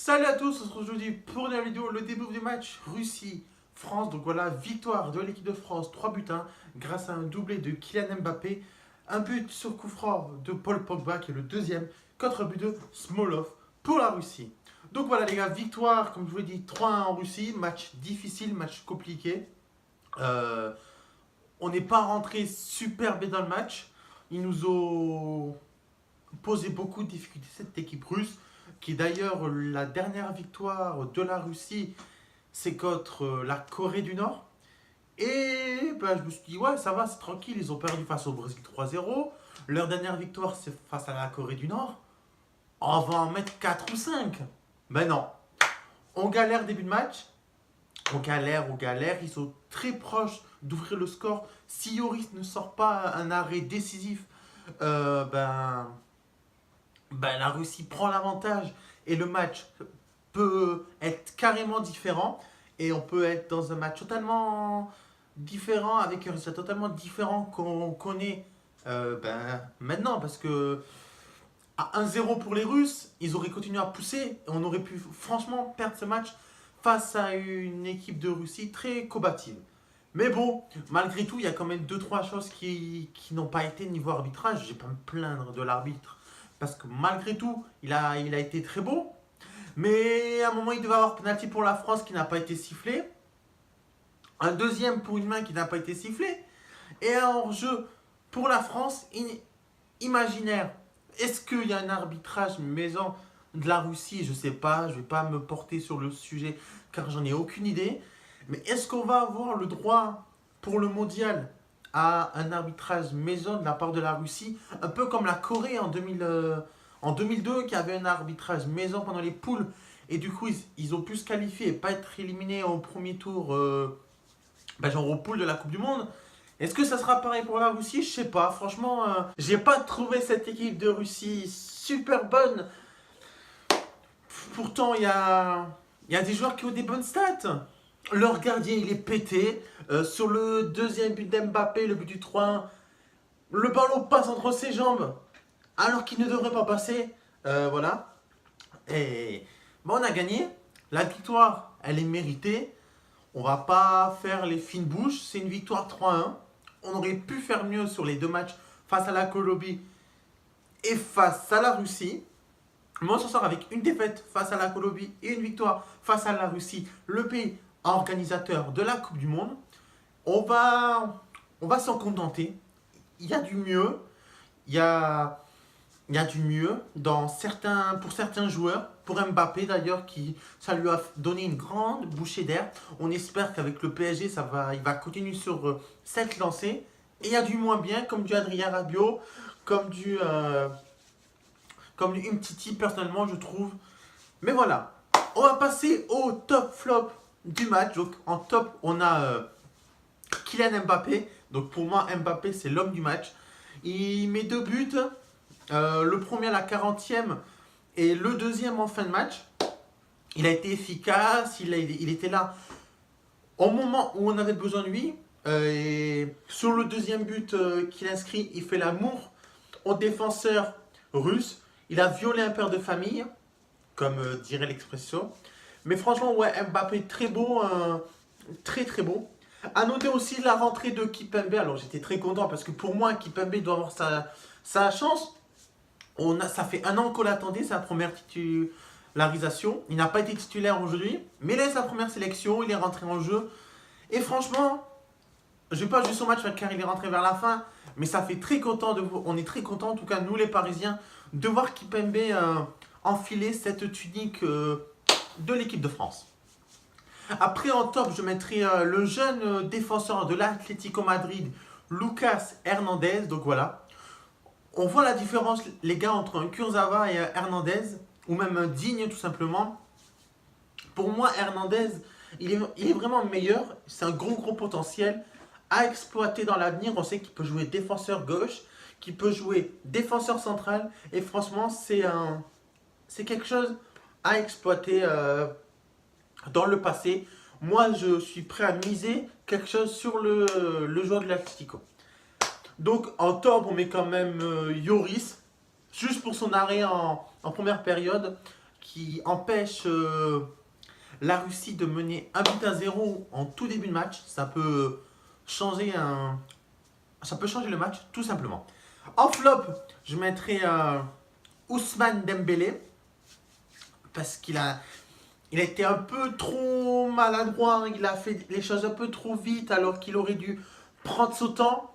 Salut à tous, on se retrouve aujourd'hui pour une vidéo, le début du match Russie-France. Donc voilà, victoire de l'équipe de France, 3 buts 1, grâce à un doublé de Kylian Mbappé. Un but sur coup franc de Paul Pogba qui est le deuxième, contre but de Smolov pour la Russie. Donc voilà les gars, victoire, comme je vous l'ai dit, 3-1 en Russie. Match difficile, match compliqué. Euh, on n'est pas rentré super bien dans le match. Ils nous ont posé beaucoup de difficultés, cette équipe russe, qui est d'ailleurs la dernière victoire de la Russie, c'est contre la Corée du Nord. Et ben, je me suis dit, ouais, ça va, c'est tranquille, ils ont perdu face au Brésil 3-0. Leur dernière victoire, c'est face à la Corée du Nord. On va en mettre 4 ou 5. Mais non, on galère début de match. On galère. Ils sont très proches d'ouvrir le score. Si Yoris ne sort pas un arrêt décisif, la Russie prend l'avantage et le match peut être carrément différent. Et on peut être dans un match totalement différent, avec un résultat totalement différent qu'on connaît maintenant. Parce que à 1-0 pour les Russes, ils auraient continué à pousser. Et on aurait pu franchement perdre ce match face à une équipe de Russie très combative. Mais bon, malgré tout, il y a quand même 2-3 choses qui n'ont pas été niveau arbitrage. Je ne vais pas me plaindre de l'arbitre. Parce que malgré tout, il a été très beau. Mais à un moment, il devait avoir penalty pour la France qui n'a pas été sifflé. Un deuxième pour une main qui n'a pas été sifflé. Et un hors-jeu pour la France imaginaire. Est-ce qu'il y a un arbitrage maison de la Russie? Je ne sais pas. Je ne vais pas me porter sur le sujet car j'en ai aucune idée. Mais est-ce qu'on va avoir le droit pour le mondial à un arbitrage maison de la part de la Russie? Un peu comme la Corée en 2002 qui avait un arbitrage maison pendant les poules. Et du coup, ils ont pu se qualifier et pas être éliminés au premier tour, genre aux poules de la Coupe du Monde. Est-ce que ça sera pareil pour la Russie? Je sais pas. Franchement, j'ai pas trouvé cette équipe de Russie super bonne. Pourtant, il y a des joueurs qui ont des bonnes stats. Leur gardien, il est pété. Sur le deuxième but d'Mbappé, le but du 3-1, le ballon passe entre ses jambes alors qu'il ne devrait pas passer. Voilà. Et bon, on a gagné. La victoire, elle est méritée. On va pas faire les fines bouches. C'est une victoire 3-1. On aurait pu faire mieux sur les deux matchs face à la Colombie et face à la Russie. Mais on s'en sort avec une défaite face à la Colombie et une victoire face à la Russie, le pays organisateur de la Coupe du Monde. On va s'en contenter. Il y a du mieux. Il y a du mieux pour certains joueurs. Pour Mbappé d'ailleurs, ça lui a donné une grande bouchée d'air. On espère qu'avec le PSG, il va continuer sur cette lancée. Et il y a du moins bien, comme du Adrien Rabiot, comme du Umtiti, personnellement, je trouve. Mais voilà, on va passer au top flop du match. Donc en top, on a Kylian Mbappé. Donc pour moi, Mbappé, c'est l'homme du match. Il met 2 buts. Le premier à la 40e et le deuxième en fin de match. Il a été efficace, il était là au moment où on avait besoin de lui. Et sur le deuxième but qu'il inscrit, il fait l'amour au défenseur russe. Il a violé un père de famille, comme dirait l'expression. Mais franchement, ouais, Mbappé très beau, très très beau. A noter aussi la rentrée de Kimpembe. Alors j'étais très content parce que pour moi, Kimpembe doit avoir sa chance. Ça fait 1 an qu'on l'attendait, sa première titularisation. Il n'a pas été titulaire aujourd'hui, mais il a sa première sélection, il est rentré en jeu. Et franchement, je ne vais pas jouer son match car il est rentré vers la fin, mais ça fait très content on est très content, en tout cas nous les Parisiens, de voir Kimpembe enfiler cette tunique de l'équipe de France. Après en top, je mettrai le jeune défenseur de l'Atlético Madrid, Lucas Hernandez. Donc voilà. On voit la différence, les gars, entre un Kurzawa et Hernandez, ou même un Digne, tout simplement. Pour moi, Hernandez, il est vraiment meilleur. C'est un gros potentiel à exploiter dans l'avenir. On sait qu'il peut jouer défenseur gauche, qu'il peut jouer défenseur central. Et franchement, c'est quelque chose à exploiter dans le passé. Moi, je suis prêt à miser quelque chose sur le joueur de l'Atlético. Donc en top, on met quand même Yoris, juste pour son arrêt en première période, qui empêche la Russie de mener 1-0 en tout début de match. Ça peut changer le match, tout simplement. En flop, je mettrai Ousmane Dembélé. Parce il a été un peu trop maladroit. Il a fait les choses un peu trop vite alors qu'il aurait dû prendre son temps.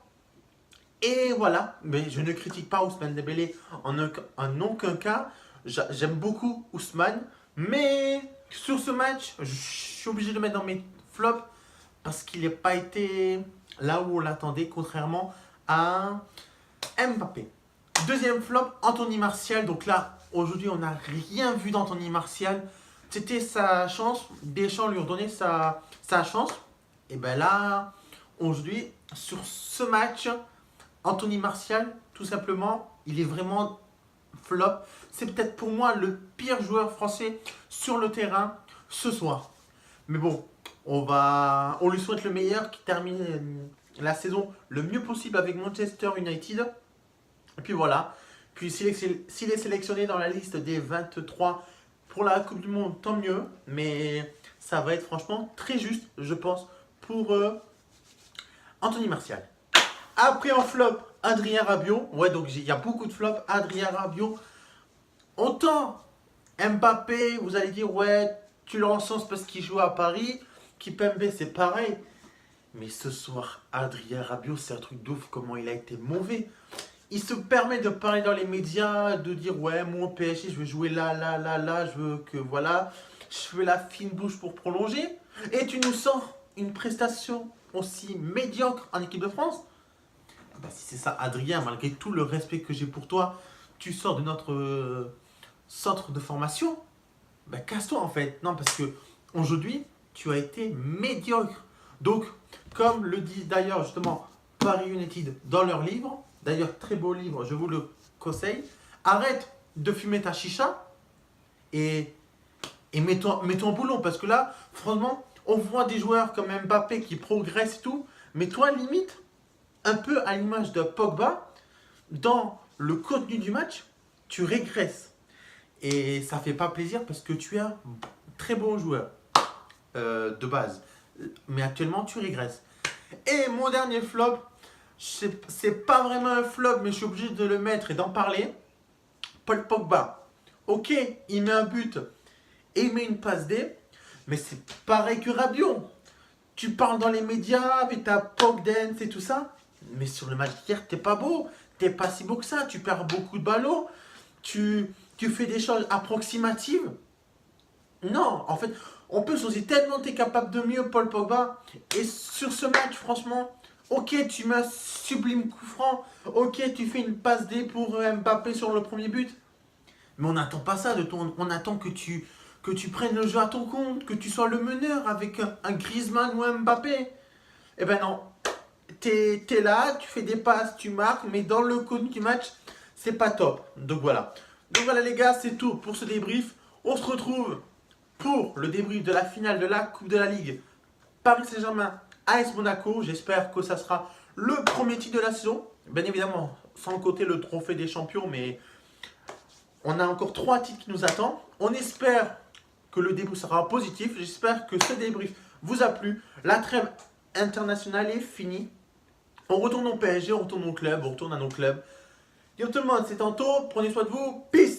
Et voilà, mais je ne critique pas Ousmane Dembélé en aucun cas. J'aime beaucoup Ousmane. Mais sur ce match, je suis obligé de le mettre dans mes flops parce qu'il n'a pas été là où on l'attendait, contrairement à Mbappé. Deuxième flop, Anthony Martial. Donc là, aujourd'hui, on n'a rien vu d'Anthony Martial. C'était sa chance. Deschamps lui a donné sa chance. Et bien là, aujourd'hui, sur ce match, Anthony Martial, tout simplement, il est vraiment flop. C'est peut-être pour moi le pire joueur français sur le terrain ce soir. Mais bon, on lui souhaite le meilleur, qui termine la saison le mieux possible avec Manchester United. Et puis voilà. Puis s'il est sélectionné dans la liste des 23 pour la Coupe du Monde, tant mieux. Mais ça va être franchement très juste, je pense, pour Anthony Martial. Après en flop, Adrien Rabiot. Ouais, donc il y a beaucoup de flops. Adrien Rabiot. Autant Mbappé, vous allez dire, ouais, tu le rencenses parce qu'il joue à Paris. Kimpembe, c'est pareil. Mais ce soir, Adrien Rabiot, c'est un truc d'ouf comment il a été mauvais. Il se permet de parler dans les médias, de dire, ouais, moi au PSG, je veux jouer là, là, là, là, je veux que, voilà, je fais la fine bouche pour prolonger. Et tu nous sors une prestation aussi médiocre en équipe de France. Bah, si c'est ça, Adrien, malgré tout le respect que j'ai pour toi, tu sors de notre centre de formation, bah, casse-toi en fait. Non, parce que aujourd'hui, tu as été médiocre. Donc, comme le dit d'ailleurs justement Paris United dans leur livre, d'ailleurs très beau livre, je vous le conseille, arrête de fumer ta chicha et mets-toi au boulot. Parce que là, franchement, on voit des joueurs comme Mbappé qui progressent et tout, mais toi, limite, un peu à l'image de Pogba, dans le contenu du match, tu régresses. Et ça fait pas plaisir parce que tu es un très bon joueur de base. Mais actuellement, tu régresses. Et mon dernier flop, c'est pas vraiment un flop, mais je suis obligé de le mettre et d'en parler. Paul Pogba. Ok, il met un but et il met une passe D, mais c'est pareil que Rabiot. Tu parles dans les médias avec ta Pog Dance et tout ça, mais sur le match d'hier, t'es pas beau. T'es pas si beau que ça. Tu perds beaucoup de ballons. Tu fais des choses approximatives. Non, en fait, on peut se dire tellement tu es capable de mieux, Paul Pogba. Et sur ce match, franchement, ok, tu mets un sublime coup franc. Ok, tu fais une passe D pour Mbappé sur le premier but. Mais on n'attend pas ça de toi. On attend que tu prennes le jeu à ton compte, que tu sois le meneur avec un Griezmann ou un Mbappé. Eh ben non. T'es là, tu fais des passes, tu marques, mais dans le contenu du match, c'est pas top. Donc voilà. Donc voilà les gars, c'est tout pour ce débrief. On se retrouve pour le débrief de la finale de la Coupe de la Ligue Paris Saint-Germain AS Monaco. J'espère que ça sera le premier titre de la saison. Bien évidemment, sans compter le trophée des champions, mais on a encore 3 titres qui nous attendent. On espère que le débrief sera positif. J'espère que ce débrief vous a plu. La trêve internationale est finie. On retourne au PSG, on retourne au club, on retourne à nos clubs. Yo tout le monde, c'est tantôt. Prenez soin de vous. Peace!